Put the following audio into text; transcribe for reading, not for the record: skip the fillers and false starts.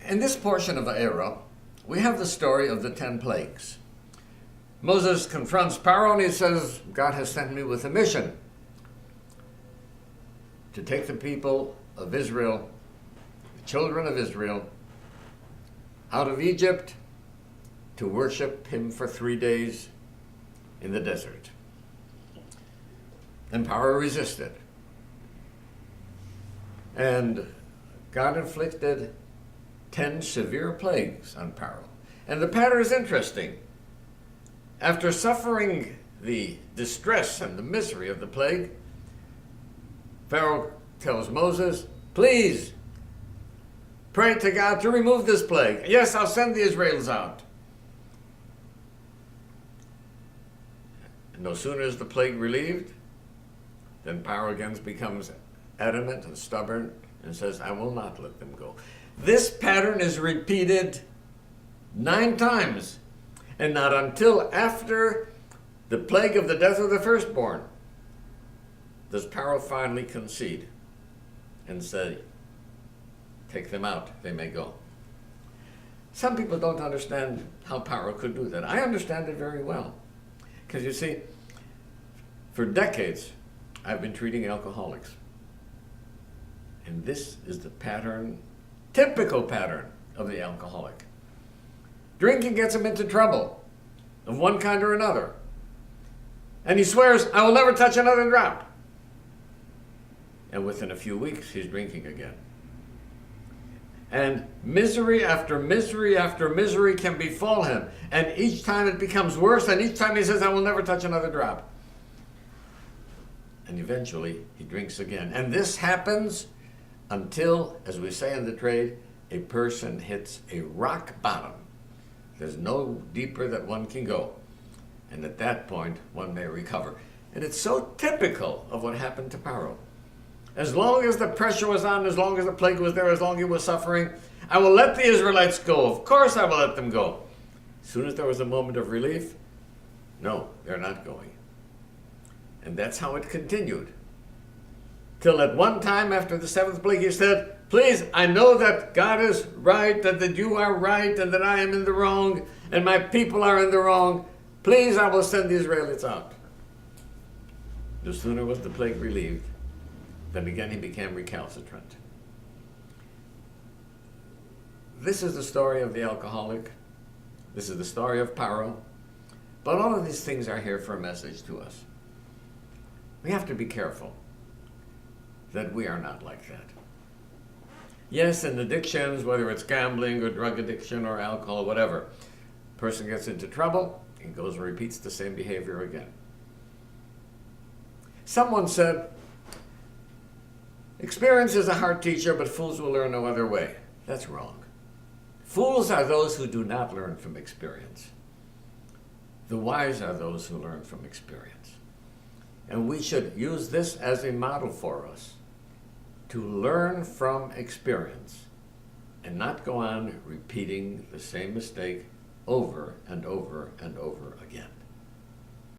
In this portion of Vaera, we have the story of the 10 plagues. Moses confronts Pharaoh and he says, God has sent me with a mission to take the people of Israel, the children of Israel, out of Egypt to worship him for 3 days in the desert. And Pharaoh resisted. And God inflicted 10 severe plagues on Pharaoh. And the pattern is interesting. After suffering the distress and the misery of the plague, Pharaoh tells Moses, please pray to God to remove this plague. Yes, I'll send the Israelites out. And no sooner is the plague relieved, then Pharaoh again becomes adamant and stubborn and says, I will not let them go. This pattern is repeated 9 times. And not until after the plague of the death of the firstborn does Pharaoh finally concede and say, take them out, they may go. Some people don't understand how Pharaoh could do that. I understand it very well. Because you see, for decades, I've been treating alcoholics. And this is the pattern, typical pattern of the alcoholic. Drinking gets him into trouble of one kind or another. And he swears, I will never touch another drop. And within a few weeks, he's drinking again. And misery after misery after misery can befall him. And each time it becomes worse, and each time he says, I will never touch another drop. And eventually, he drinks again. And this happens until, as we say in the trade, a person hits a rock bottom. There's no deeper that one can go. And at that point, one may recover. And it's so typical of what happened to Pharaoh. As long as the pressure was on, as long as the plague was there, as long as he was suffering, I will let the Israelites go. Of course I will let them go. As soon as there was a moment of relief, no, they're not going. And that's how it continued. Till at one time after the 7th plague, he said, please, I know that God is right, and that you are right, and that I am in the wrong, and my people are in the wrong. Please, I will send the Israelites out. No sooner was the plague relieved, then again he became recalcitrant. This is the story of the alcoholic. This is the story of Pharaoh. But all of these things are here for a message to us. We have to be careful that we are not like that. Yes, in addictions, whether it's gambling or drug addiction or alcohol, whatever, person gets into trouble and goes and repeats the same behavior again. Someone said, experience is a hard teacher, but fools will learn no other way. That's wrong. Fools are those who do not learn from experience. The wise are those who learn from experience. And we should use this as a model for us, to learn from experience and not go on repeating the same mistake over and over and over again.